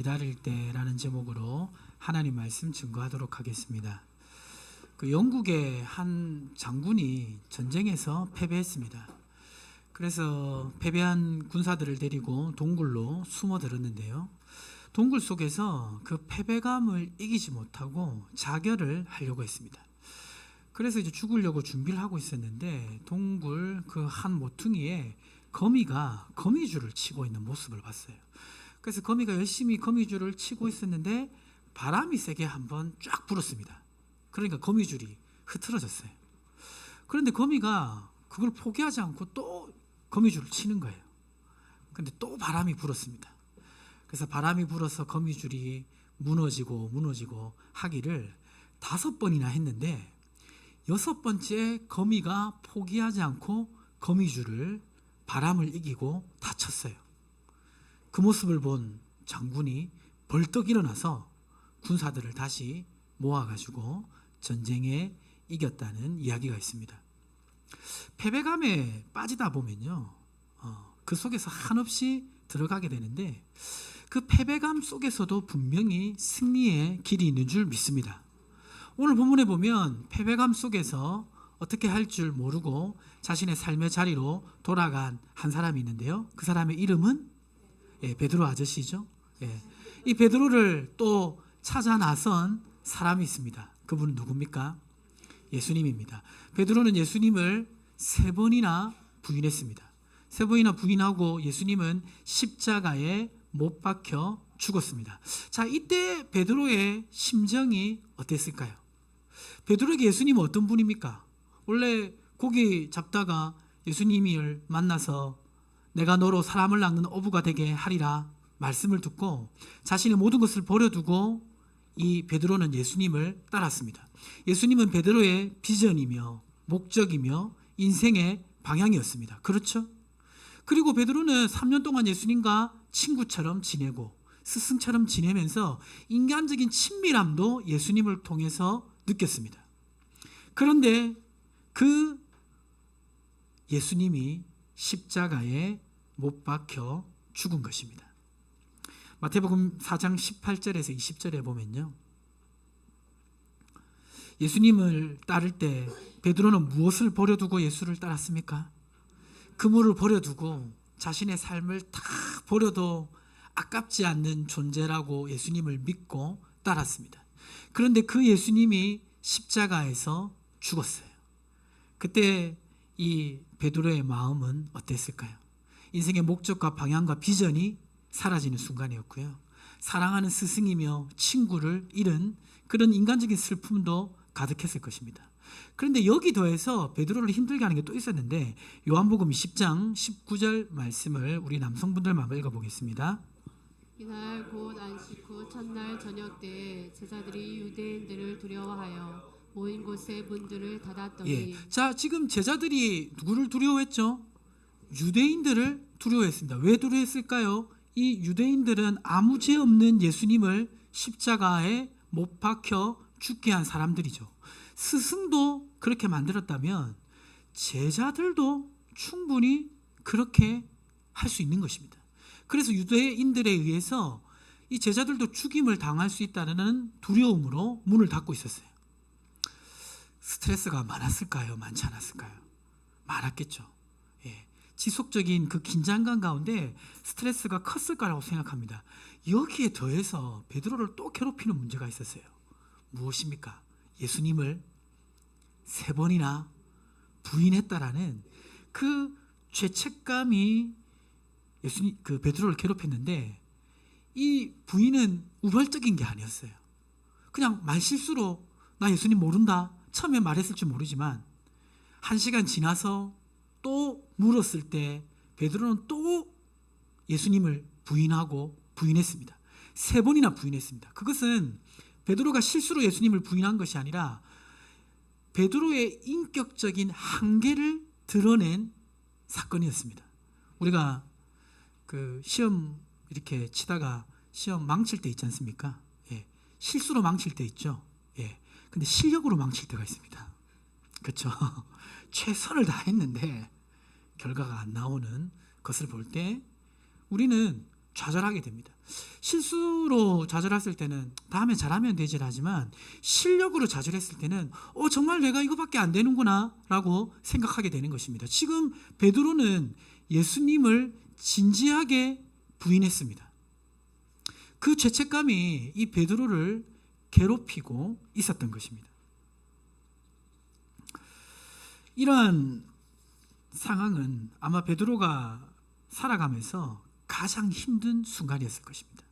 기다릴 때라는 제목으로 하나님 말씀 증거하도록 하겠습니다. 영국의 한 장군이 전쟁에서 패배했습니다. 그래서 패배한 군사들을 데리고 동굴로 숨어들었는데요. 동굴 속에서 그 패배감을 이기지 못하고 자결을 하려고 했습니다. 그래서 이제 죽으려고 준비를 하고 있었는데 동굴 그 한 모퉁이에 거미가 거미줄을 치고 있는 모습을 봤어요. 그래서 거미가 열심히 거미줄을 치고 있었는데 바람이 세게 한번 쫙 불었습니다. 그러니까 거미줄이 흐트러졌어요. 그런데 거미가 그걸 포기하지 않고 또 거미줄을 치는 거예요. 근데 또 바람이 불었습니다. 그래서 바람이 불어서 거미줄이 무너지고 하기를 5번이나 했는데 6번째 거미가 포기하지 않고 거미줄을 바람을 이기고 다쳤어요. 그 모습을 본 장군이 벌떡 일어나서 군사들을 다시 모아가지고 전쟁에 이겼다는 이야기가 있습니다. 패배감에 빠지다 보면요, 그 속에서 한없이 들어가게 되는데 그 패배감 속에서도 분명히 승리의 길이 있는 줄 믿습니다. 오늘 본문에 보면 패배감 속에서 어떻게 할 줄 모르고 자신의 삶의 자리로 돌아간 한 사람이 있는데요. 그 사람의 이름은 베드로 아저씨죠. 이 베드로를 또 찾아 나선 사람이 있습니다. 그분은 누굽니까? 예수님입니다. 베드로는 예수님을 3번이나 부인했습니다. 3번이나 부인하고 예수님은 십자가에 못 박혀 죽었습니다. 자, 이때 베드로의 심정이 어땠을까요? 베드로에게 예수님은 어떤 분입니까? 원래 고기 잡다가 예수님을 만나서 내가 너로 사람을 낚는 어부가 되게 하리라 말씀을 듣고 자신의 모든 것을 버려두고 이 베드로는 예수님을 따랐습니다. 예수님은 베드로의 비전이며 목적이며 인생의 방향이었습니다. 그렇죠? 그리고 베드로는 3년 동안 예수님과 친구처럼 지내고 스승처럼 지내면서 인간적인 친밀함도 예수님을 통해서 느꼈습니다. 그런데 그 예수님이 십자가에 못 박혀 죽은 것입니다. 마태복음 4장 18절에서 20절에 보면요, 예수님을 따를 때 베드로는 무엇을 버려두고 예수를 따랐습니까? 그물을 버려두고 자신의 삶을 다 버려도 아깝지 않는 존재라고 예수님을 믿고 따랐습니다. 그런데 그 예수님이 십자가에서 죽었어요. 그때 이 베드로의 마음은 어땠을까요? 인생의 목적과 방향과 비전이 사라지는 순간이었고요. 사랑하는 스승이며 친구를 잃은 그런 인간적인 슬픔도 가득했을 것입니다. 그런데 여기 더해서 베드로를 힘들게 하는 게 또 있었는데 요한복음 10장 19절 말씀을 우리 남성분들만 읽어보겠습니다. 이날 곧 안식 후 첫날 저녁 때에 제자들이 유대인들을 두려워하여 모인 곳에 문들을 닫았더니 자, 지금 제자들이 누구를 두려워했죠? 유대인들을 두려워했습니다. 왜 두려워했을까요? 이 유대인들은 아무 죄 없는 예수님을 십자가에 못 박혀 죽게 한 사람들이죠. 스승도 그렇게 만들었다면 제자들도 충분히 그렇게 할 수 있는 것입니다. 그래서 유대인들에 의해서 이 제자들도 죽임을 당할 수 있다는 두려움으로 문을 닫고 있었어요. 스트레스가 많았을까요? 많지 않았을까요? 많았겠죠. 지속적인 그 긴장감 가운데 스트레스가 컸을 거라고 생각합니다. 여기에 더해서 베드로를 또 괴롭히는 문제가 있었어요. 무엇입니까? 예수님을 3번이나 부인했다라는 그 죄책감이 그 베드로를 괴롭혔는데 이 부인은 우발적인 게 아니었어요. 그냥 말실수로 나 예수님 모른다 처음에 말했을지 모르지만 1시간 지나서 또 물었을 때 베드로는 또 예수님을 부인했습니다. 3번이나 부인했습니다. 그것은 베드로가 실수로 예수님을 부인한 것이 아니라 베드로의 인격적인 한계를 드러낸 사건이었습니다. 우리가 그 시험 이렇게 치다가 시험 망칠 때 있지 않습니까? 실수로 망칠 때 있죠. 근데 실력으로 망칠 때가 있습니다. 그렇죠? 최선을 다했는데 결과가 안 나오는 것을 볼 때 우리는 좌절하게 됩니다. 실수로 좌절했을 때는 다음에 잘하면 되지 하지만 실력으로 좌절했을 때는 정말 내가 이거밖에 안 되는구나 라고 생각하게 되는 것입니다. 지금 베드로는 예수님을 진지하게 부인했습니다. 그 죄책감이 이 베드로를 괴롭히고 있었던 것입니다. 이러한 상황은 아마 베드로가 살아가면서 가장 힘든 순간이었을 것입니다.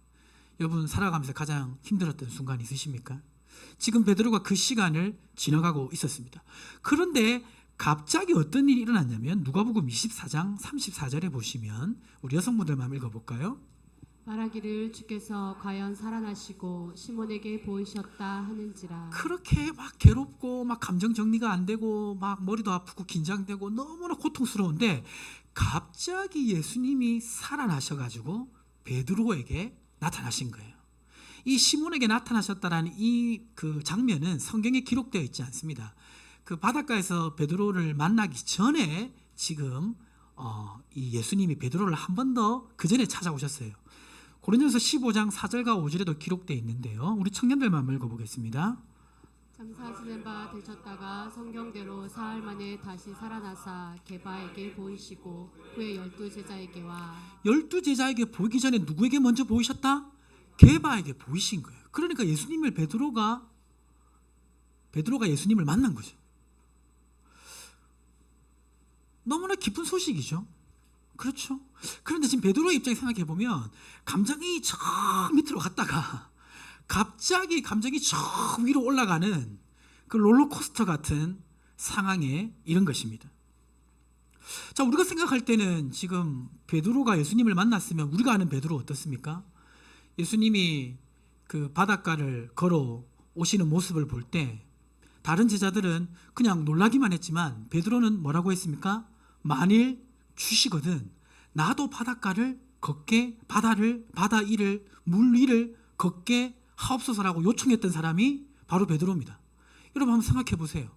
여러분 살아가면서 가장 힘들었던 순간 있으십니까? 지금 베드로가 그 시간을 지나가고 있었습니다. 그런데 갑자기 어떤 일이 일어났냐면 누가복음 24장 34절에 보시면 우리 여성분들만 읽어볼까요? 말하기를 주께서 과연 살아나시고 시몬에게 보이셨다 하는지라. 그렇게 막 괴롭고 막 감정 정리가 안 되고 막 머리도 아프고 긴장되고 너무나 고통스러운데 갑자기 예수님이 살아나셔가지고 베드로에게 나타나신 거예요. 이 시몬에게 나타나셨다라는 이 그 장면은 성경에 기록되어 있지 않습니다. 그 바닷가에서 베드로를 만나기 전에 지금 이 예수님이 베드로를 한 번 더 그 전에 찾아오셨어요. 고린도서 15장 4절과 5절에도 기록되어 있는데요. 우리 청년들만 읽어보겠습니다. 장사 지낸 바 되셨다가 성경대로 사흘 만에 다시 살아나사 게바에게 보이시고 후에 12제자에게와 12제자에게 보이기 전에 누구에게 먼저 보이셨다? 게바에게 보이신 거예요. 그러니까 베드로가 예수님을 만난 거죠. 너무나 기쁜 소식이죠. 그렇죠. 그런데 지금 베드로의 입장에 생각해 보면 감정이 저 밑으로 갔다가 갑자기 감정이 저 위로 올라가는 그 롤러코스터 같은 상황에 이른 것입니다. 자, 우리가 생각할 때는 지금 베드로가 예수님을 만났으면 우리가 아는 베드로 어떻습니까? 예수님이 그 바닷가를 걸어 오시는 모습을 볼 때 다른 제자들은 그냥 놀라기만 했지만 베드로는 뭐라고 했습니까? 만일 주시거든 나도 바닷가를 걷게 바다 위를 물 위를 걷게 하옵소서라고 요청했던 사람이 바로 베드로입니다. 여러분 한번 생각해 보세요.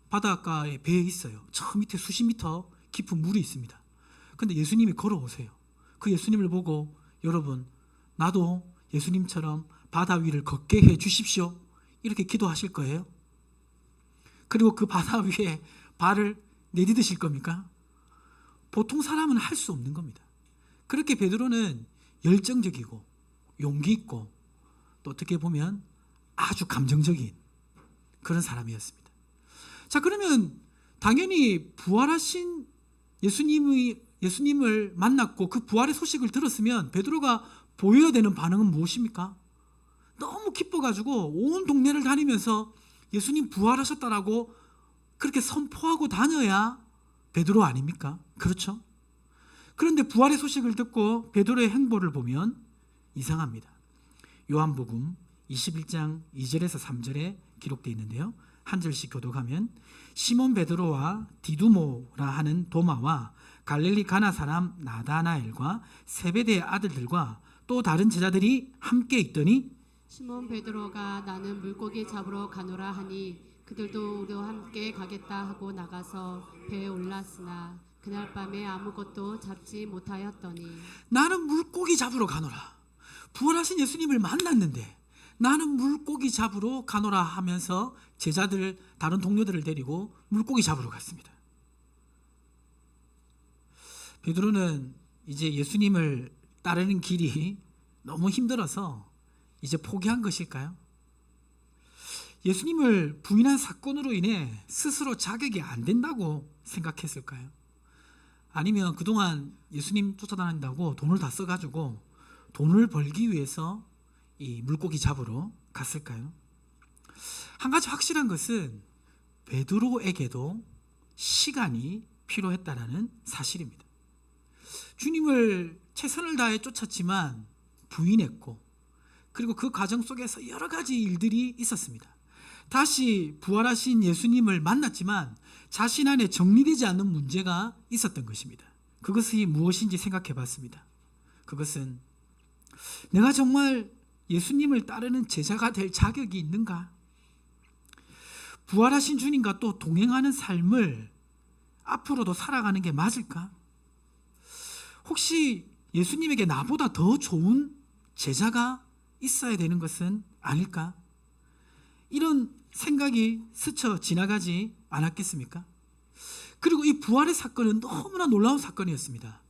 바닷가에 배에 있어요. 저 밑에 수십 미터 깊은 물이 있습니다. 근데 예수님이 걸어오세요. 그 예수님을 보고 여러분 나도 예수님처럼 바다 위를 걷게 해 주십시오. 이렇게 기도하실 거예요? 그리고 그 바다 위에 발을 내디드실 겁니까? 보통 사람은 할 수 없는 겁니다. 그렇게 베드로는 열정적이고 용기 있고 또 어떻게 보면 아주 감정적인 그런 사람이었습니다. 자, 그러면 당연히 부활하신 예수님을 만났고 그 부활의 소식을 들었으면 베드로가 보여야 되는 반응은 무엇입니까? 너무 기뻐가지고 온 동네를 다니면서 예수님 부활하셨다라고 그렇게 선포하고 다녀야 베드로 아닙니까? 그렇죠? 그런데 부활의 소식을 듣고 베드로의 행보를 보면 이상합니다. 요한복음 21장 2절에서 3절에 기록되어 있는데요. 한 절씩 교독하면 시몬 베드로와 디두모라 하는 도마와 갈릴리 가나 사람 나다나엘과 세베대의 아들들과 또 다른 제자들이 함께 있더니 시몬 베드로가 나는 물고기 잡으러 가노라 하니 그들도 우리와 함께 가겠다 하고 나가서 배에 올랐으나 그날 밤에 아무것도 잡지 못하였더니 나는 물고기 잡으러 가노라. 부활하신 예수님을 만났는데 나는 물고기 잡으러 가노라 하면서 제자들 다른 동료들을 데리고 물고기 잡으러 갔습니다. 베드로는 이제 예수님을 따르는 길이 너무 힘들어서 이제 포기한 것일까요? 예수님을 부인한 사건으로 인해 스스로 자격이 안 된다고 생각했을까요? 아니면 그동안 예수님 쫓아다닌다고 돈을 다 써가지고 돈을 벌기 위해서 이 물고기 잡으러 갔을까요? 한 가지 확실한 것은 베드로에게도 시간이 필요했다라는 사실입니다. 주님을 최선을 다해 쫓았지만 부인했고 그리고 그 과정 속에서 여러 가지 일들이 있었습니다. 다시 부활하신 예수님을 만났지만 자신 안에 정리되지 않는 문제가 있었던 것입니다. 그것이 무엇인지 생각해 봤습니다. 그것은 내가 정말 예수님을 따르는 제자가 될 자격이 있는가? 부활하신 주님과 또 동행하는 삶을 앞으로도 살아가는 게 맞을까? 혹시 예수님에게 나보다 더 좋은 제자가 있어야 되는 것은 아닐까? 이런 생각이 스쳐 지나가지 않았겠습니까? 그리고 이 부활의 사건은 너무나 놀라운 사건이었습니다.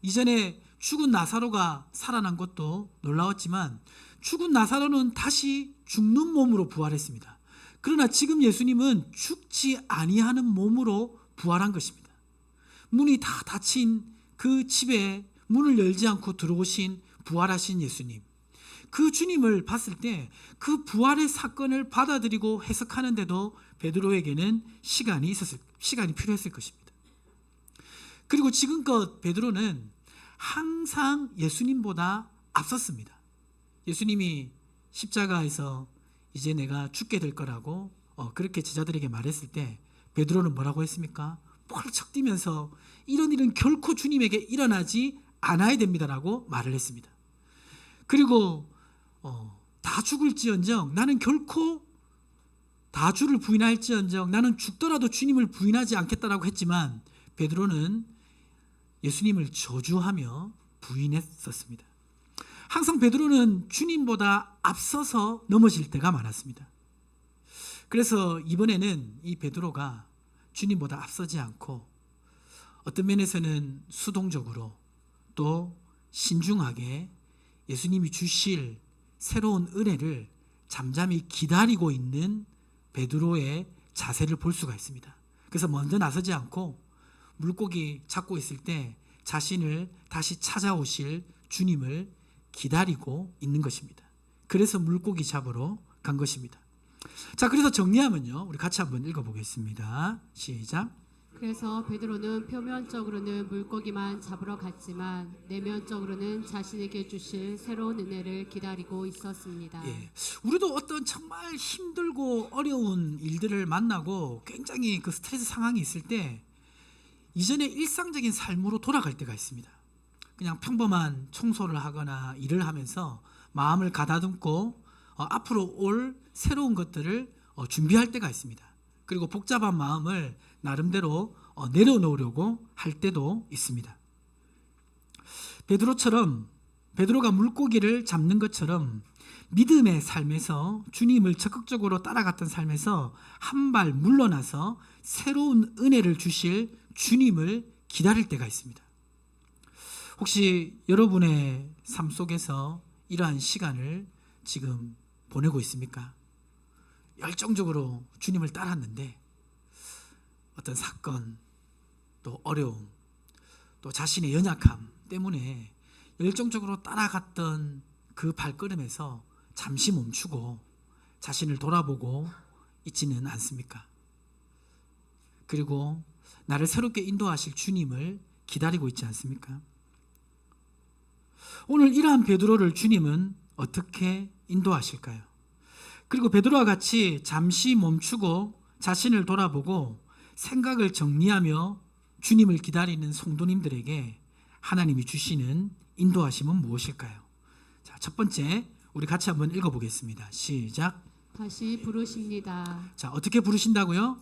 이전에 죽은 나사로가 살아난 것도 놀라웠지만 죽은 나사로는 다시 죽는 몸으로 부활했습니다. 그러나 지금 예수님은 죽지 아니하는 몸으로 부활한 것입니다. 문이 다 닫힌 그 집에 문을 열지 않고 들어오신 부활하신 예수님, 그 주님을 봤을 때 그 부활의 사건을 받아들이고 해석하는데도 베드로에게는 시간이 필요했을 것입니다. 그리고 지금껏 베드로는 항상 예수님보다 앞섰습니다. 예수님이 십자가에서 이제 내가 죽게 될 거라고 그렇게 제자들에게 말했을 때 베드로는 뭐라고 했습니까? 펄쩍 뛰면서 이런 일은 결코 주님에게 일어나지 않아야 됩니다라고 말을 했습니다. 그리고 다 죽을지언정 나는 결코 다 주를 부인할지언정 나는 죽더라도 주님을 부인하지 않겠다라고 했지만 베드로는 예수님을 저주하며 부인했었습니다. 항상 베드로는 주님보다 앞서서 넘어질 때가 많았습니다. 그래서 이번에는 이 베드로가 주님보다 앞서지 않고 어떤 면에서는 수동적으로 또 신중하게 예수님이 주실 새로운 은혜를 잠잠히 기다리고 있는 베드로의 자세를 볼 수가 있습니다. 그래서 먼저 나서지 않고 물고기 잡고 있을 때 자신을 다시 찾아오실 주님을 기다리고 있는 것입니다. 그래서 물고기 잡으러 간 것입니다. 자, 그래서 정리하면요, 우리 같이 한번 읽어보겠습니다. 시작. 그래서 베드로는 표면적으로는 물고기만 잡으러 갔지만 내면적으로는 자신에게 주실 새로운 은혜를 기다리고 있었습니다. 예, 우리도 어떤 정말 힘들고 어려운 일들을 만나고 굉장히 그 스트레스 상황이 있을 때 이전의 일상적인 삶으로 돌아갈 때가 있습니다. 그냥 평범한 청소를 하거나 일을 하면서 마음을 가다듬고 앞으로 올 새로운 것들을 준비할 때가 있습니다. 그리고 복잡한 마음을 나름대로 내려놓으려고 할 때도 있습니다. 베드로가 물고기를 잡는 것처럼 믿음의 삶에서 주님을 적극적으로 따라갔던 삶에서 한 발 물러나서 새로운 은혜를 주실 주님을 기다릴 때가 있습니다. 혹시 여러분의 삶 속에서 이러한 시간을 지금 보내고 있습니까? 열정적으로 주님을 따랐는데 어떤 사건, 또 어려움, 또 자신의 연약함 때문에 열정적으로 따라갔던 그 발걸음에서 잠시 멈추고 자신을 돌아보고 있지는 않습니까? 그리고 나를 새롭게 인도하실 주님을 기다리고 있지 않습니까? 오늘 이러한 베드로를 주님은 어떻게 인도하실까요? 그리고 베드로와 같이 잠시 멈추고 자신을 돌아보고 생각을 정리하며 주님을 기다리는 성도님들에게 하나님이 주시는 인도하심은 무엇일까요? 자, 첫 번째 우리 같이 한번 읽어보겠습니다. 시작. 다시 부르십니다. 자, 어떻게 부르신다고요?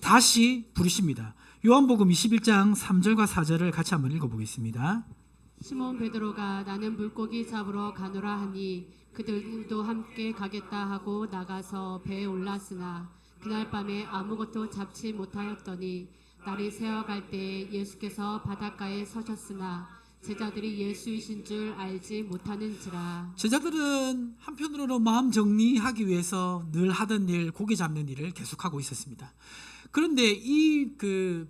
다시 부르십니다. 요한복음 21장 3절과 4절을 같이 한번 읽어보겠습니다. 시몬 베드로가 나는 물고기 잡으러 가노라 하니 그들도 함께 가겠다 하고 나가서 배에 올랐으나 그날 밤에 아무것도 잡지 못하였더니 날이 새어갈 때 예수께서 바닷가에 서셨으나 제자들이 예수이신 줄 알지 못하는지라. 제자들은 한편으로는 마음 정리하기 위해서 늘 하던 일, 고기 잡는 일을 계속하고 있었습니다. 그런데 이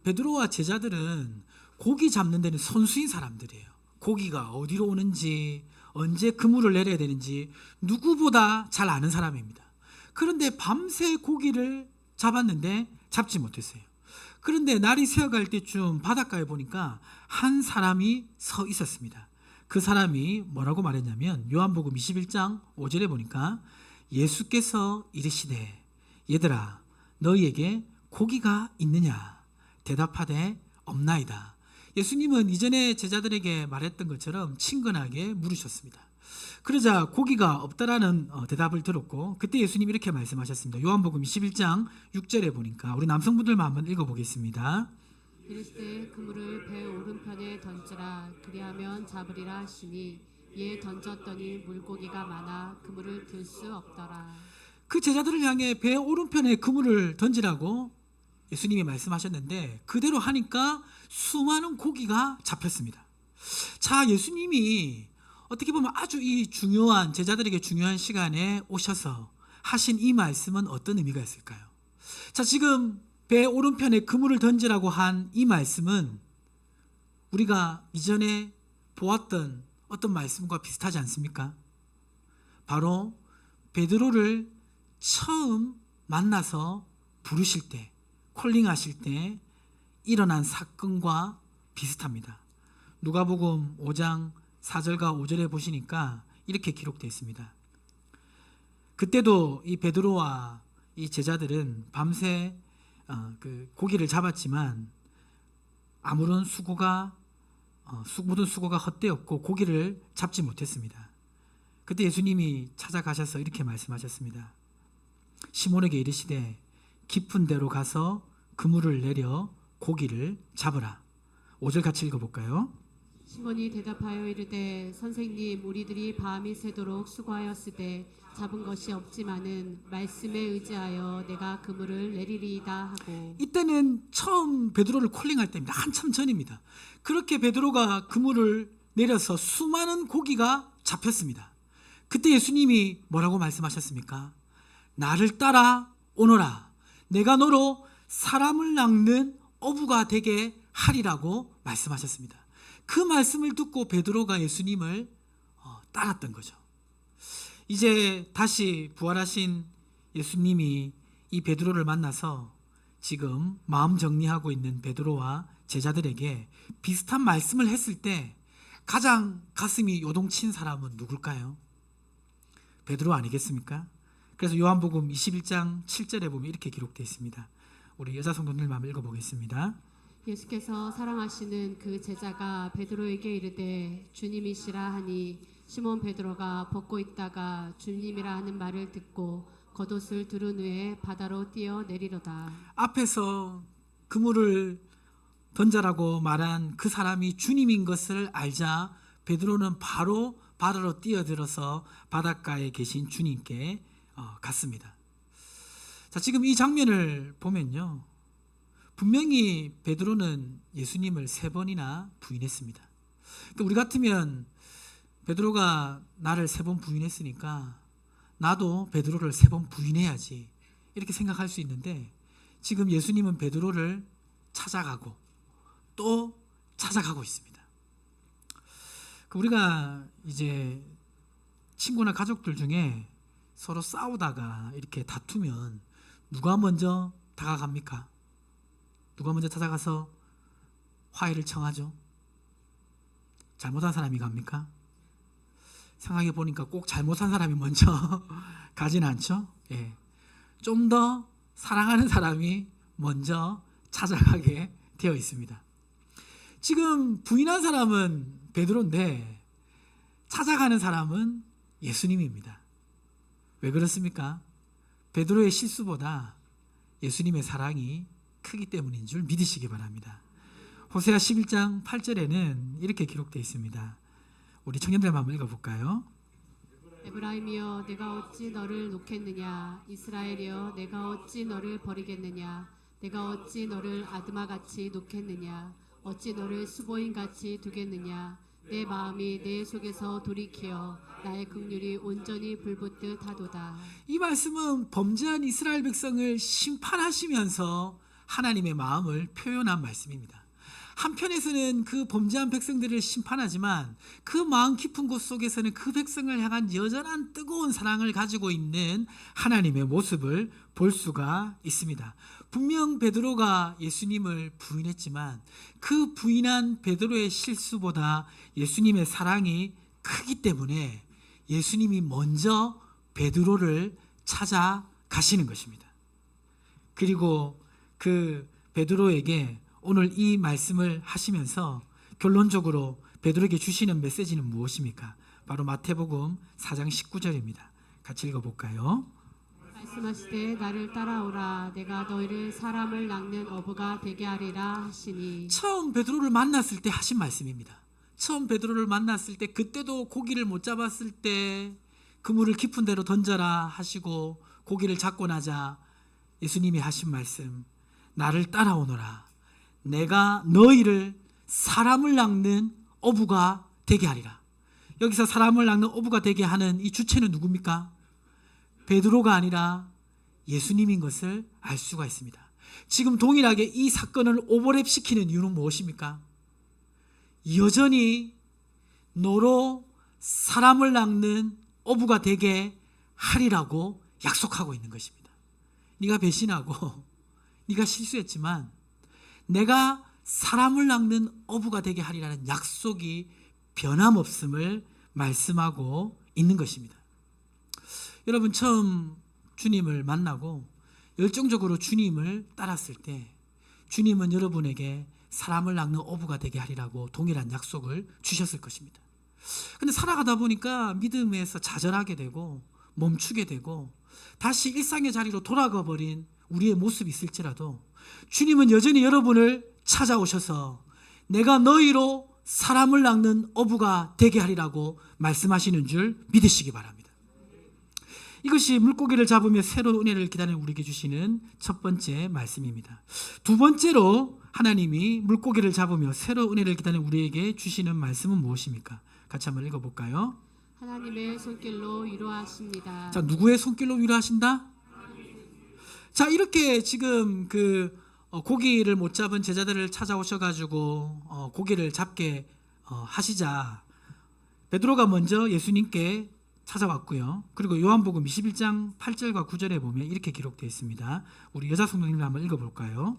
베드로와 제자들은 고기 잡는 데는 선수인 사람들이에요. 고기가 어디로 오는지, 언제 그물을 내려야 되는지 누구보다 잘 아는 사람입니다. 그런데 밤새 고기를 잡았는데 잡지 못했어요. 그런데 날이 새어갈 때쯤 바닷가에 보니까 한 사람이 서 있었습니다. 그 사람이 뭐라고 말했냐면 요한복음 21장 5절에 보니까 예수께서 이르시되 얘들아 너희에게 고기가 있느냐 대답하되 없나이다. 예수님은 이전에 제자들에게 말했던 것처럼 친근하게 물으셨습니다. 그러자 고기가 없다라는 대답을 들었고 그때 예수님이 이렇게 말씀하셨습니다. 요한복음 21장 6절에 보니까 우리 남성분들만 한번 읽어보겠습니다. 이르시되 그물을 배 오른편에 던지라 그리하면 잡으리라 하시니 이에 던졌더니 물고기가 많아 그물을 들 수 없더라. 그 제자들을 향해 배 오른편에 그물을 던지라고 예수님이 말씀하셨는데 그대로 하니까 수많은 고기가 잡혔습니다. 자, 예수님이 어떻게 보면 아주 이 중요한 제자들에게 중요한 시간에 오셔서 하신 이 말씀은 어떤 의미가 있을까요? 자, 지금 배 오른편에 그물을 던지라고 한 이 말씀은 우리가 이전에 보았던 어떤 말씀과 비슷하지 않습니까? 바로 베드로를 처음 만나서 부르실 때, 콜링하실 때 일어난 사건과 비슷합니다. 누가복음 5장 4절과 5절에 보시니까 이렇게 기록되어 있습니다. 그때도 이 베드로와 이 제자들은 밤새 그 고기를 잡았지만 아무런 모든 수고가 헛되었고 고기를 잡지 못했습니다. 그때 예수님이 찾아가셔서 이렇게 말씀하셨습니다. 시몬에게 이르시되 깊은 데로 가서 그물을 내려 고기를 잡으라. 5절 같이 읽어볼까요? 시몬이 대답하여 이르되 선생님 우리들이 밤이 새도록 수고하였으되 잡은 것이 없지만은 말씀에 의지하여 내가 그물을 내리리이다 하고. 이때는 처음 베드로를 콜링할 때입니다. 한참 전입니다. 그렇게 베드로가 그물을 내려서 수많은 고기가 잡혔습니다. 그때 예수님이 뭐라고 말씀하셨습니까? 나를 따라 오너라. 내가 너로 사람을 낚는 어부가 되게 하리라고 말씀하셨습니다. 그 말씀을 듣고 베드로가 예수님을 따랐던 거죠. 이제 다시 부활하신 예수님이 이 베드로를 만나서 지금 마음 정리하고 있는 베드로와 제자들에게 비슷한 말씀을 했을 때 가장 가슴이 요동친 사람은 누굴까요? 베드로 아니겠습니까? 그래서 요한복음 21장 7절에 보면 이렇게 기록되어 있습니다. 우리 여자 성도님을 한번 읽어보겠습니다. 예수께서 사랑하시는 그 제자가 베드로에게 이르되 주님이시라 하니 시몬 베드로가 벗고 있다가 주님이라 하는 말을 듣고 겉옷을 두른 후에 바다로 뛰어 내리로다. 앞에서 그물을 던져라고 말한 그 사람이 주님인 것을 알자 베드로는 바로 바다로 뛰어들어서 바닷가에 계신 주님께 갔습니다. 자, 지금 이 장면을 보면요, 분명히 베드로는 예수님을 3번이나 부인했습니다. 그러니까 우리 같으면 베드로가 나를 3번 부인했으니까 나도 베드로를 3번 부인해야지 이렇게 생각할 수 있는데, 지금 예수님은 베드로를 찾아가고 또 찾아가고 있습니다. 우리가 이제 친구나 가족들 중에 서로 싸우다가 이렇게 다투면 누가 먼저 다가갑니까? 누가 먼저 찾아가서 화해를 청하죠? 잘못한 사람이 갑니까? 생각해 보니까 꼭 잘못한 사람이 먼저 가진 않죠? 예. 좀 더 사랑하는 사람이 먼저 찾아가게 되어 있습니다. 지금 부인한 사람은 베드로인데 찾아가는 사람은 예수님입니다. 왜 그렇습니까? 베드로의 실수보다 예수님의 사랑이 크기 때문인 줄 믿으시기 바랍니다. 호세아 11장 8절에는 이렇게 기록되어 있습니다. 우리 청년들 한번 읽어볼까요? 에브라임이여 내가 어찌 너를 놓겠느냐. 이스라엘이여 내가 어찌 너를 버리겠느냐. 내가 어찌 너를 아드마같이 놓겠느냐. 어찌 너를 수보인같이 두겠느냐. 내 마음이 내 속에서 돌이키어 나의 긍휼이 온전히 불붙듯 하도다. 이 말씀은 범죄한 이스라엘 백성을 심판하시면서 하나님의 마음을 표현한 말씀입니다. 한편에서는 그 범죄한 백성들을 심판하지만 그 마음 깊은 곳 속에서는 그 백성을 향한 여전한 뜨거운 사랑을 가지고 있는 하나님의 모습을 볼 수가 있습니다. 분명 베드로가 예수님을 부인했지만 그 부인한 베드로의 실수보다 예수님의 사랑이 크기 때문에 예수님이 먼저 베드로를 찾아가시는 것입니다. 그리고 그 베드로에게 오늘 이 말씀을 하시면서 결론적으로 베드로에게 주시는 메시지는 무엇입니까? 바로 마태복음 4장 19절입니다. 같이 읽어볼까요? 말씀하시되 나를 따라오라 내가 너희를 사람을 낚는 어부가 되게 하리라 하시니. 처음 베드로를 만났을 때 하신 말씀입니다. 처음 베드로를 만났을 때 그때도 고기를 못 잡았을 때 그물을 깊은 데로 던져라 하시고 고기를 잡고 나자 예수님이 하신 말씀, 나를 따라오너라 내가 너희를 사람을 낚는 어부가 되게 하리라. 여기서 사람을 낚는 어부가 되게 하는 이 주체는 누굽니까? 베드로가 아니라 예수님인 것을 알 수가 있습니다. 지금 동일하게 이 사건을 오버랩시키는 이유는 무엇입니까? 여전히 너로 사람을 낚는 어부가 되게 하리라고 약속하고 있는 것입니다. 네가 배신하고 네가 실수했지만 내가 사람을 낚는 어부가 되게 하리라는 약속이 변함없음을 말씀하고 있는 것입니다. 여러분 처음 주님을 만나고 열정적으로 주님을 따랐을 때 주님은 여러분에게 사람을 낚는 어부가 되게 하리라고 동일한 약속을 주셨을 것입니다. 근데 살아가다 보니까 믿음에서 좌절하게 되고 멈추게 되고 다시 일상의 자리로 돌아가 버린 우리의 모습이 있을지라도 주님은 여전히 여러분을 찾아오셔서 내가 너희로 사람을 낚는 어부가 되게 하리라고 말씀하시는 줄 믿으시기 바랍니다. 이것이 물고기를 잡으며 새로운 은혜를 기다리는 우리에게 주시는 첫 번째 말씀입니다. 두 번째로 하나님이 물고기를 잡으며 새로운 은혜를 기다리는 우리에게 주시는 말씀은 무엇입니까? 같이 한번 읽어볼까요? 하나님의 손길로 위로하십니다. 자, 누구의 손길로 위로하신다? 자, 이렇게 지금 고기를 못 잡은 제자들을 찾아오셔가지고 고기를 잡게 하시자 베드로가 먼저 예수님께 찾아왔고요. 그리고 요한복음 21장 8절과 9절에 보면 이렇게 기록되어 있습니다. 우리 여자 성도님들 한번 읽어볼까요?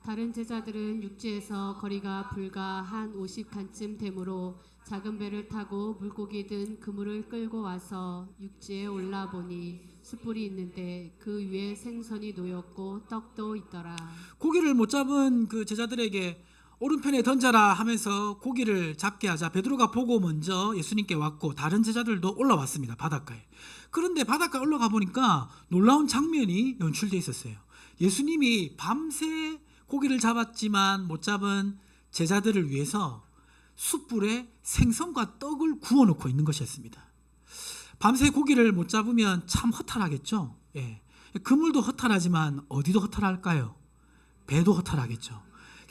다른 제자들은 육지에서 거리가 불과 한 50칸쯤 되므로 작은 배를 타고 물고기 든 그물을 끌고 와서 육지에 올라보니 숯불이 있는데 그 위에 생선이 놓였고 떡도 있더라. 고기를 못 잡은 그 제자들에게 오른편에 던져라 하면서 고기를 잡게 하자 베드로가 보고 먼저 예수님께 왔고 다른 제자들도 올라왔습니다. 바닷가에. 그런데 바닷가에 올라가 보니까 놀라운 장면이 연출되어 있었어요. 예수님이 밤새 고기를 잡았지만 못 잡은 제자들을 위해서 숯불에 생선과 떡을 구워놓고 있는 것이었습니다. 밤새 고기를 못 잡으면 참 허탈하겠죠. 예. 그물도 허탈하지만 어디도 허탈할까요? 배도 허탈하겠죠.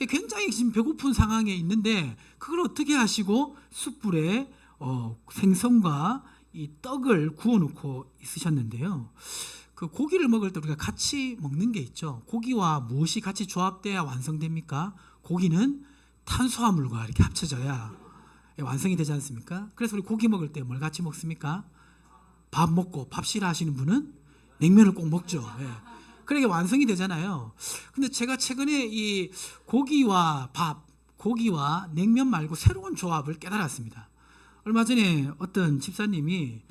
굉장히 지금 배고픈 상황에 있는데 그걸 어떻게 하시고 숯불에 생선과 이 떡을 구워놓고 있으셨는데요. 그 고기를 먹을 때 우리가 같이 먹는 게 있죠. 고기와 무엇이 같이 조합돼야 완성됩니까? 고기는 탄수화물과 이렇게 합쳐져야 완성이 되지 않습니까? 그래서 우리 고기 먹을 때 뭘 같이 먹습니까? 밥 먹고 밥 싫어하시는 분은 냉면을 꼭 먹죠. 예. 그러니까 완성이 되잖아요. 근데 제가 최근에 이 고기와 밥, 고기와 냉면 말고 새로운 조합을 깨달았습니다. 얼마 전에 어떤 집사님이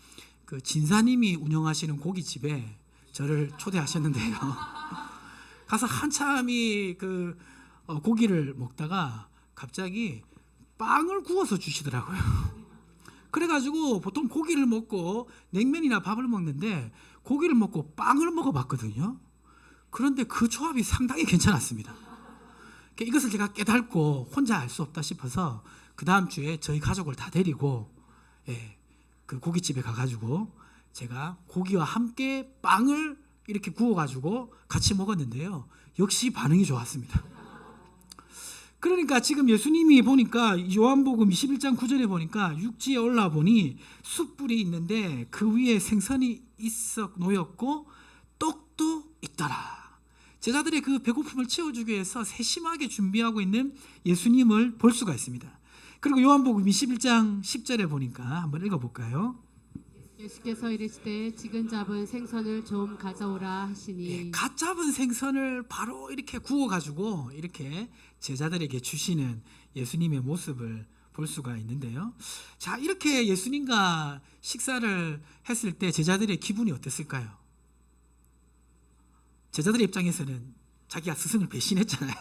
그 진사님이 운영하시는 고깃집에 저를 초대하셨는데요. 가서 한참이 그 고기를 먹다가 갑자기 빵을 구워서 주시더라고요. 그래가지고 보통 고기를 먹고 냉면이나 밥을 먹는데 고기를 먹고 빵을 먹어봤거든요. 그런데 그 조합이 상당히 괜찮았습니다. 이것을 제가 깨닫고 혼자 알 수 없다 싶어서 그 다음 주에 저희 가족을 다 데리고 그 고깃집에 가가지고 제가 고기와 함께 빵을 이렇게 구워가지고 같이 먹었는데요. 역시 반응이 좋았습니다. 그러니까 지금 예수님이 보니까 요한복음 21장 9절에 보니까 육지에 올라 보니 숯불이 있는데 그 위에 생선이 있어 놓였고 떡도 있더라. 제자들의 그 배고픔을 채워주기 위해서 세심하게 준비하고 있는 예수님을 볼 수가 있습니다. 그리고 요한복음 21장 10절에 보니까 한번 읽어볼까요? 예수께서 이르시되 지금 잡은 생선을 좀 가져오라 하시니. 갓 잡은 생선을 바로 이렇게 구워가지고 이렇게 제자들에게 주시는 예수님의 모습을 볼 수가 있는데요. 자, 이렇게 예수님과 식사를 했을 때 제자들의 기분이 어땠을까요? 제자들의 입장에서는 자기가 스승을 배신했잖아요.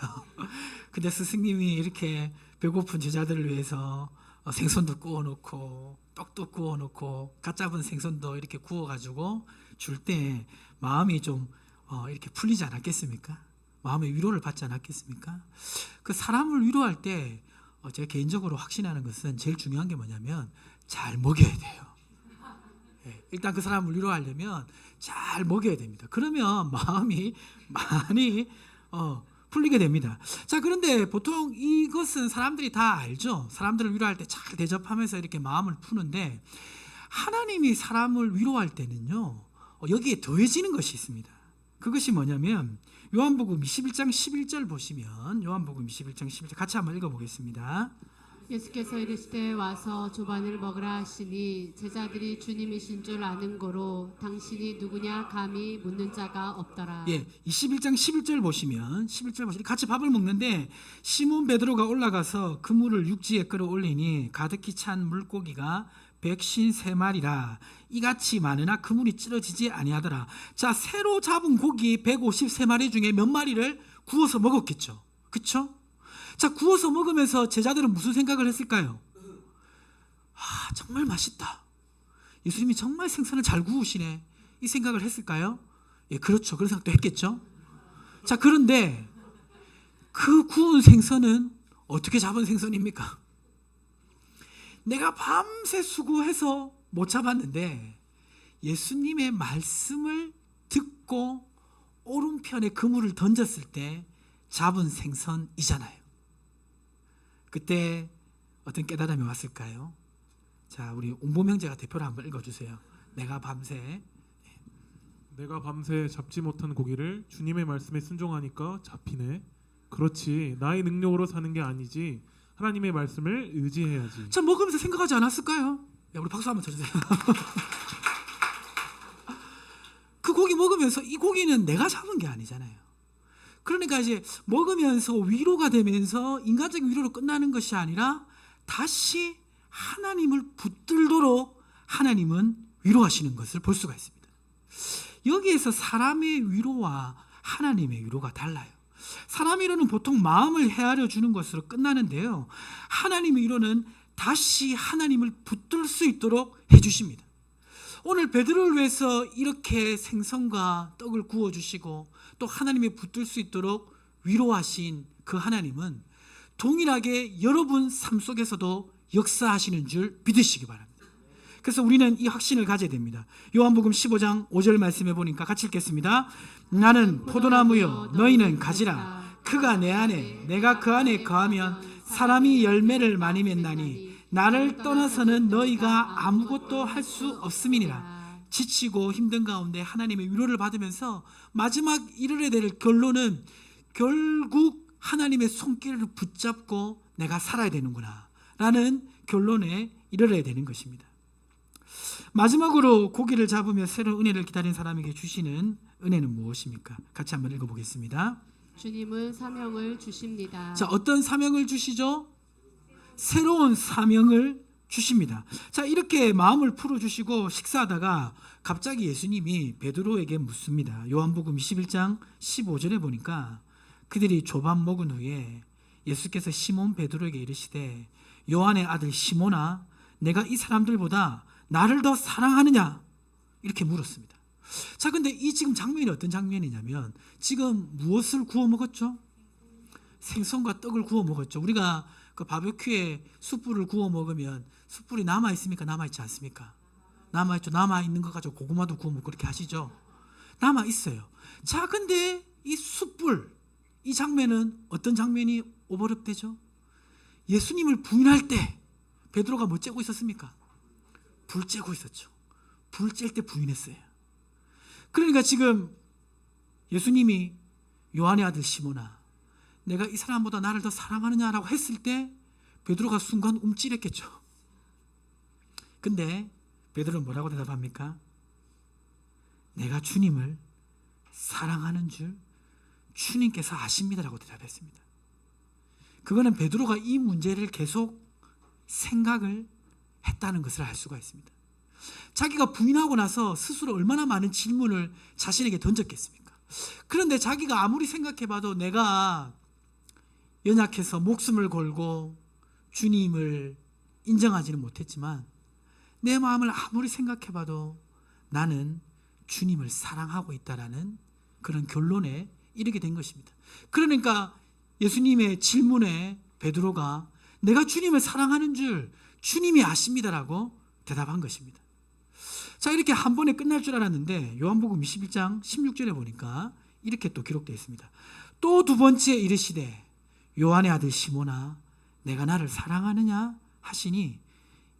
근데 스승님이 이렇게 배고픈 제자들을 위해서 생선도 구워놓고 떡도 구워놓고 갓 잡은 생선도 이렇게 구워가지고 줄 때 마음이 좀 이렇게 풀리지 않았겠습니까? 마음의 위로를 받지 않았겠습니까? 그 사람을 위로할 때 제가 개인적으로 확신하는 것은 제일 중요한 게 뭐냐면 잘 먹여야 돼요. 일단 그 사람을 위로하려면 잘 먹여야 됩니다. 그러면 마음이 많이 풀리게 됩니다. 자, 그런데 보통 이것은 사람들이 다 알죠. 사람들을 위로할 때 잘 대접하면서 이렇게 마음을 푸는데 하나님이 사람을 위로할 때는요, 여기에 더해지는 것이 있습니다. 그것이 뭐냐면 요한복음 21장 11절 보시면, 요한복음 21장 11절 같이 한번 읽어보겠습니다. 예수께서 이르시되 와서 조반을 먹으라 하시니 제자들이 주님이신 줄 아는 고로 당신이 누구냐 감히 묻는 자가 없더라. 21장 11절 보시면 같이 밥을 먹는데 시몬 베드로가 올라가서 그물을 육지에 끌어올리니 가득히 찬 물고기가 153마리라 이같이 많으나 그물이 찌러지지 아니하더라. 자, 새로 잡은 고기 153마리 중에 몇 마리를 구워서 먹었겠죠. 그렇죠? 자, 구워서 먹으면서 제자들은 무슨 생각을 했을까요? 정말 맛있다. 예수님이 정말 생선을 잘 구우시네. 이 생각을 했을까요? 그렇죠. 그런 생각도 했겠죠. 자, 그런데 그 구운 생선은 어떻게 잡은 생선입니까? 내가 밤새 수고해서 못 잡았는데 예수님의 말씀을 듣고 오른편에 그물을 던졌을 때 잡은 생선이잖아요. 그때 어떤 깨달음이 왔을까요? 자, 우리 옹범 형제가 대표로 한번 읽어주세요. 내가 밤새 잡지 못한 고기를 주님의 말씀에 순종하니까 잡히네. 그렇지, 나의 능력으로 사는 게 아니지 하나님의 말씀을 의지해야지. 자, 먹으면서 생각하지 않았을까요? 우리 박수 한번 쳐주세요. 그 고기 먹으면서 이 고기는 내가 잡은 게 아니잖아요. 그러니까 이제 먹으면서 위로가 되면서 인간적인 위로로 끝나는 것이 아니라 다시 하나님을 붙들도록 하나님은 위로하시는 것을 볼 수가 있습니다. 여기에서 사람의 위로와 하나님의 위로가 달라요. 사람의 위로는 보통 마음을 헤아려 주는 것으로 끝나는데요, 하나님의 위로는 다시 하나님을 붙들 수 있도록 해주십니다. 오늘 베드로를 위해서 이렇게 생선과 떡을 구워주시고 또 하나님이 붙들 수 있도록 위로하신 그 하나님은 동일하게 여러분 삶 속에서도 역사하시는 줄 믿으시기 바랍니다. 그래서 우리는 이 확신을 가져야 됩니다. 요한복음 15장 5절 말씀해 보니까 같이 읽겠습니다. 나는 포도나무요 너희는 가지라. 그가 내 안에 내가 그 안에 거하면 사람이 열매를 많이 맺나니 나를 떠나서는 너희가 아무것도 할 수 없음이니라. 지치고 힘든 가운데 하나님의 위로를 받으면서 마지막 이르게 될 결론은 결국 하나님의 손길을 붙잡고 내가 살아야 되는구나 라는 결론에 이르러야 되는 것입니다. 마지막으로 고기를 잡으며 새로운 은혜를 기다린 사람에게 주시는 은혜는 무엇입니까? 같이 한번 읽어보겠습니다. 주님은 사명을 주십니다. 자, 어떤 사명을 주시죠? 새로운 사명을 주십니다. 자, 이렇게 마음을 풀어주시고 식사하다가 갑자기 예수님이 베드로에게 묻습니다. 요한복음 21장 15절에 보니까 그들이 조밥 먹은 후에 예수께서 시몬 베드로에게 이르시되 요한의 아들 시몬아 내가 이 사람들보다 나를 더 사랑하느냐? 이렇게 물었습니다. 자, 근데 이 지금 장면이 어떤 장면이냐면 지금 무엇을 구워 먹었죠? 생선과 떡을 구워 먹었죠. 우리가 그 바베큐에 숯불을 구워 먹으면 숯불이 남아 있습니까? 남아 있지 않습니까? 남아 있죠. 남아 있는 거 가지고 고구마도 구워 먹고 그렇게 하시죠. 남아 있어요. 자, 근데 이 숯불, 이 장면은 어떤 장면이 오버랩되죠? 예수님을 부인할 때 베드로가 뭐 쬐고 있었습니까? 불 쬐고 있었죠. 불 쬐일 때 부인했어요. 그러니까 지금 예수님이 요한의 아들 시몬아 내가 이 사람보다 나를 더 사랑하느냐라고 했을 때 베드로가 순간 움찔했겠죠. 근데 베드로는 뭐라고 대답합니까? 내가 주님을 사랑하는 줄 주님께서 아십니다라고 대답했습니다. 그거는 베드로가 이 문제를 계속 생각을 했다는 것을 알 수가 있습니다. 자기가 부인하고 나서 스스로 얼마나 많은 질문을 자신에게 던졌겠습니까? 그런데 자기가 아무리 생각해봐도 내가 연약해서 목숨을 걸고 주님을 인정하지는 못했지만 내 마음을 아무리 생각해봐도 나는 주님을 사랑하고 있다라는 그런 결론에 이르게 된 것입니다. 그러니까 예수님의 질문에 베드로가 내가 주님을 사랑하는 줄 주님이 아십니다라고 대답한 것입니다. 자, 이렇게 한 번에 끝날 줄 알았는데 요한복음 21장 16절에 보니까 이렇게 또 기록되어 있습니다. 또 두 번째 이르시되 요한의 아들 시몬아 내가 나를 사랑하느냐 하시니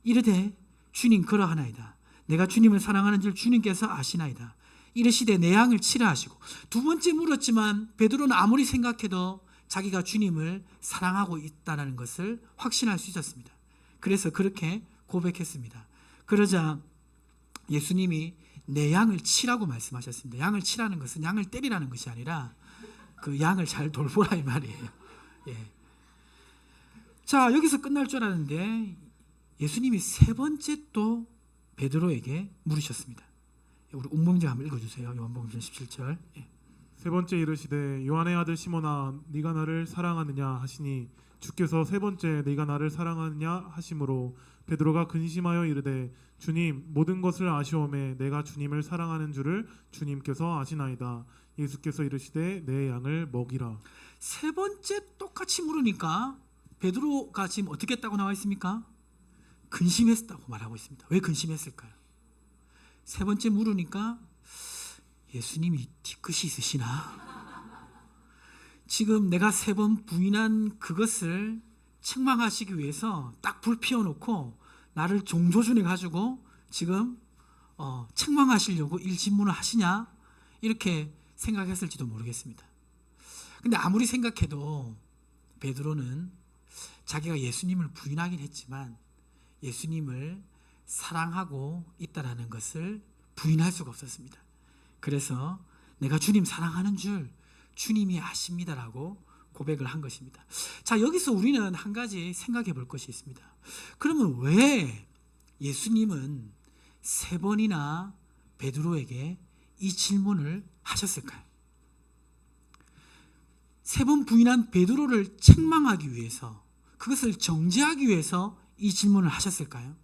이르되 주님 그러하나이다. 내가 주님을 사랑하는 줄 주님께서 아시나이다. 이르시되 내 양을 치라 하시고 두 번째 물었지만 베드로는 아무리 생각해도 자기가 주님을 사랑하고 있다는 것을 확신할 수 있었습니다. 그래서 그렇게 고백했습니다. 그러자 예수님이 내 양을 치라고 말씀하셨습니다. 양을 치라는 것은 양을 때리라는 것이 아니라 그 양을 잘 돌보라 이 말이에요. 예. 자, 여기서 끝날 줄 알았는데 예수님이 세 번째 또 베드로에게 물으셨습니다. 우리 웅봉제 한번 읽어주세요. 요한복음 17절. 예. 세 번째 이르시되 요한의 아들 시몬아 네가 나를 사랑하느냐 하시니 주께서 세 번째 네가 나를 사랑하느냐 하심으로 베드로가 근심하여 이르되 주님 모든 것을 아시오매 내가 주님을 사랑하는 줄을 주님께서 아시나이다. 예수께서 이르시되 내 양을 먹이라. 세 번째 똑같이 물으니까 베드로가 지금 어떻게 했다고 나와 있습니까? 근심했다고 말하고 있습니다. 왜 근심했을까요? 세 번째 물으니까 예수님이 뒤끝이 있으시나? 지금 내가 세 번 부인한 그것을 책망하시기 위해서 딱 불 피워놓고 나를 종조준해 가지고 지금 책망하시려고 일진문을 하시냐? 이렇게 생각했을지도 모르겠습니다. 근데 아무리 생각해도 베드로는 자기가 예수님을 부인하긴 했지만 예수님을 사랑하고 있다라는 것을 부인할 수가 없었습니다. 그래서 내가 주님 사랑하는 줄 주님이 아십니다라고 고백을 한 것입니다. 자, 여기서 우리는 한 가지 생각해 볼 것이 있습니다. 그러면 왜 예수님은 세 번이나 베드로에게 이 질문을 하셨을까요? 세 번 부인한 베드로를 책망하기 위해서, 그것을 정죄하기 위해서 이 질문을 하셨을까요?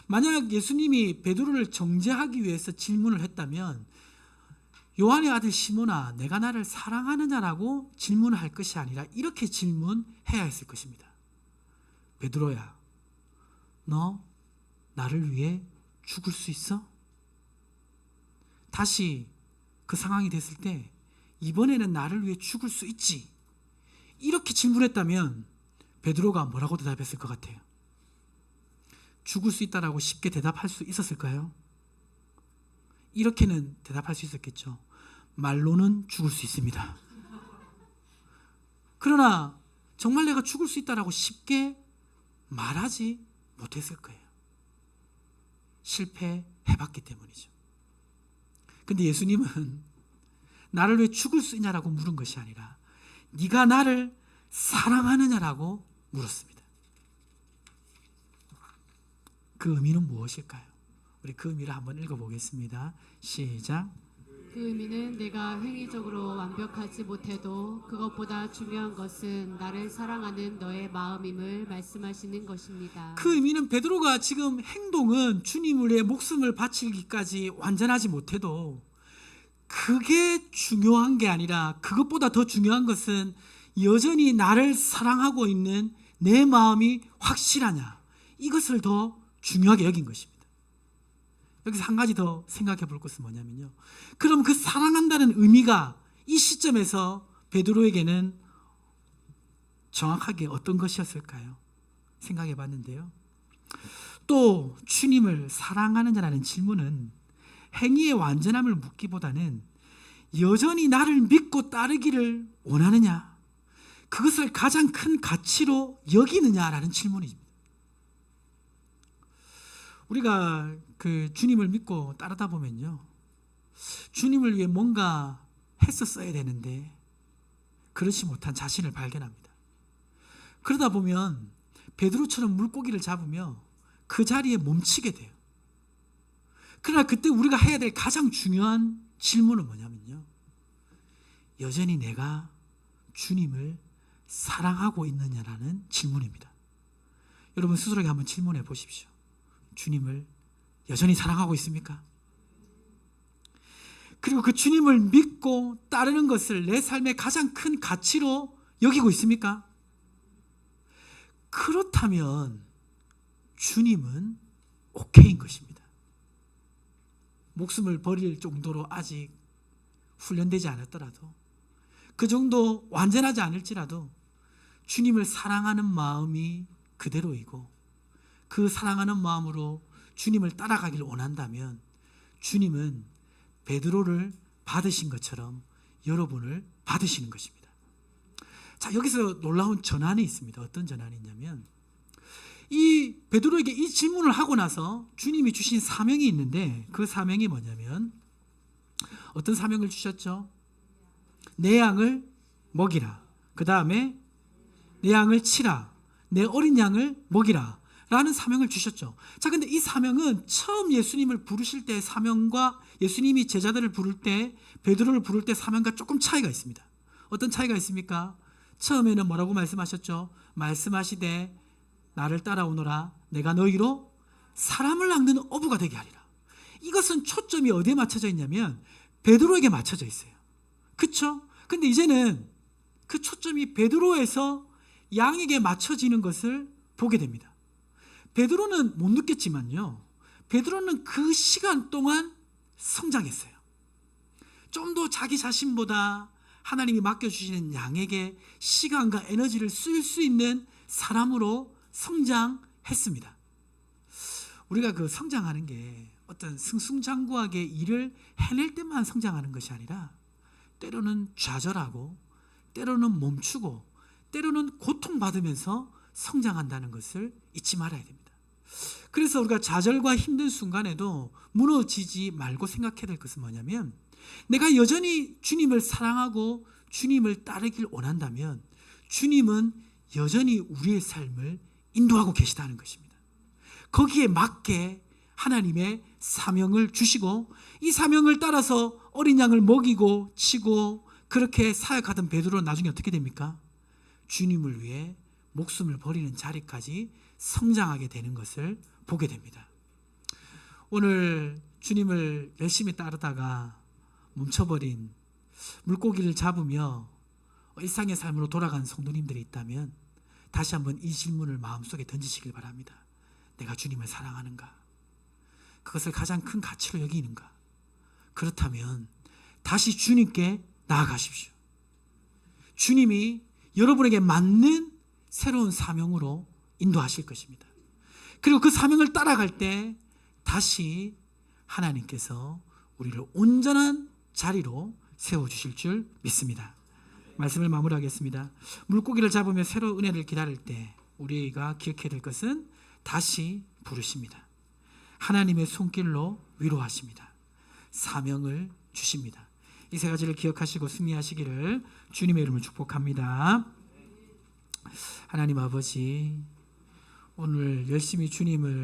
만약 예수님이 베드로를 정죄하기 위해서 질문을 했다면 요한의 아들 시몬아 내가 나를 사랑하느냐라고 질문을 할 것이 아니라 이렇게 질문해야 했을 것입니다. 베드로야, 너 나를 위해 죽을 수 있어? 다시 그 상황이 됐을 때 이번에는 나를 위해 죽을 수 있지? 이렇게 질문했다면 베드로가 뭐라고 대답했을 것 같아요? 죽을 수 있다라고 쉽게 대답할 수 있었을까요? 이렇게는 대답할 수 있었겠죠. 말로는 죽을 수 있습니다. 그러나 정말 내가 죽을 수 있다라고 쉽게 말하지 못했을 거예요. 실패해봤기 때문이죠. 근데 예수님은 나를 왜 죽을 수 있냐라고 물은 것이 아니라 네가 나를 사랑하느냐라고 물었습니다. 그 의미는 무엇일까요? 우리 그 의미를 한번 읽어보겠습니다. 시작. 그 의미는 내가 행위적으로 완벽하지 못해도 그것보다 중요한 것은 나를 사랑하는 너의 마음임을 말씀하시는 것입니다. 그 의미는 베드로가 지금 행동은 주님을 위해 목숨을 바치기까지 완전하지 못해도 그게 중요한 게 아니라 그것보다 더 중요한 것은 여전히 나를 사랑하고 있는 내 마음이 확실하냐, 이것을 더 중요하게 여긴 것입니다. 여기서 한 가지 더 생각해 볼 것은 뭐냐면요, 그럼 그 사랑한다는 의미가 이 시점에서 베드로에게는 정확하게 어떤 것이었을까요? 생각해 봤는데요, 또 주님을 사랑하느냐라는 질문은 행위의 완전함을 묻기보다는 여전히 나를 믿고 따르기를 원하느냐, 그것을 가장 큰 가치로 여기느냐라는 질문입니다. 우리가 그 주님을 믿고 따르다 보면요, 주님을 위해 뭔가 했었어야 되는데 그렇지 못한 자신을 발견합니다. 그러다 보면 베드로처럼 물고기를 잡으며 그 자리에 멈추게 돼요. 그러나 그때 우리가 해야 될 가장 중요한 질문은 뭐냐면요, 여전히 내가 주님을 사랑하고 있느냐라는 질문입니다. 여러분 스스로에게 한번 질문해 보십시오. 주님을 여전히 사랑하고 있습니까? 그리고 그 주님을 믿고 따르는 것을 내 삶의 가장 큰 가치로 여기고 있습니까? 그렇다면 주님은 오케이인 것입니다. 목숨을 버릴 정도로 아직 훈련되지 않았더라도, 그 정도 완전하지 않을지라도 주님을 사랑하는 마음이 그대로이고 그 사랑하는 마음으로 주님을 따라가길 원한다면 주님은 베드로를 받으신 것처럼 여러분을 받으시는 것입니다. 자, 여기서 놀라운 전환이 있습니다. 어떤 전환이 있냐면, 이 베드로에게 이 질문을 하고 나서 주님이 주신 사명이 있는데, 그 사명이 뭐냐면, 어떤 사명을 주셨죠? 내 양을 먹이라. 그 다음에 내 양을 치라. 내 어린 양을 먹이라. 라는 사명을 주셨죠. 자, 근데 이 사명은 처음 예수님을 부르실 때의 사명과 예수님이 제자들을 부를 때, 베드로를 부를 때 사명과 조금 차이가 있습니다. 어떤 차이가 있습니까? 처음에는 뭐라고 말씀하셨죠? 말씀하시되 나를 따라오너라. 내가 너희로 사람을 낚는 어부가 되게 하리라. 이것은 초점이 어디에 맞춰져 있냐면 베드로에게 맞춰져 있어요. 그렇죠? 근데 이제는 그 초점이 베드로에서 양에게 맞춰지는 것을 보게 됩니다. 베드로는 못 느꼈지만요, 베드로는 그 시간 동안 성장했어요. 좀 더 자기 자신보다 하나님이 맡겨주시는 양에게 시간과 에너지를 쓸 수 있는 사람으로 성장했습니다. 우리가 그 성장하는 게 어떤 승승장구하게 일을 해낼 때만 성장하는 것이 아니라 때로는 좌절하고 때로는 멈추고 때로는 고통받으면서 성장한다는 것을 잊지 말아야 됩니다. 그래서 우리가 좌절과 힘든 순간에도 무너지지 말고 생각해야 될 것은 뭐냐면, 내가 여전히 주님을 사랑하고 주님을 따르길 원한다면 주님은 여전히 우리의 삶을 인도하고 계시다는 것입니다. 거기에 맞게 하나님의 사명을 주시고, 이 사명을 따라서 어린 양을 먹이고 치고 그렇게 사역하던 베드로는 나중에 어떻게 됩니까? 주님을 위해 목숨을 버리는 자리까지 성장하게 되는 것을 보게 됩니다. 오늘 주님을 열심히 따르다가 멈춰버린, 물고기를 잡으며 일상의 삶으로 돌아간 성도님들이 있다면 다시 한번 이 질문을 마음속에 던지시길 바랍니다. 내가 주님을 사랑하는가? 그것을 가장 큰 가치로 여기는가? 그렇다면 다시 주님께 나아가십시오. 주님이 여러분에게 맞는 새로운 사명으로 인도하실 것입니다. 그리고 그 사명을 따라갈 때 다시 하나님께서 우리를 온전한 자리로 세워주실 줄 믿습니다. 말씀을 마무리하겠습니다. 물고기를 잡으며 새로운 은혜를 기다릴 때 우리가 기억해야 될 것은 다시 부르십니다. 하나님의 손길로 위로하십니다. 사명을 주십니다. 이 세 가지를 기억하시고 승리하시기를 주님의 이름으로 축복합니다. 하나님 아버지, 오늘 열심히 주님을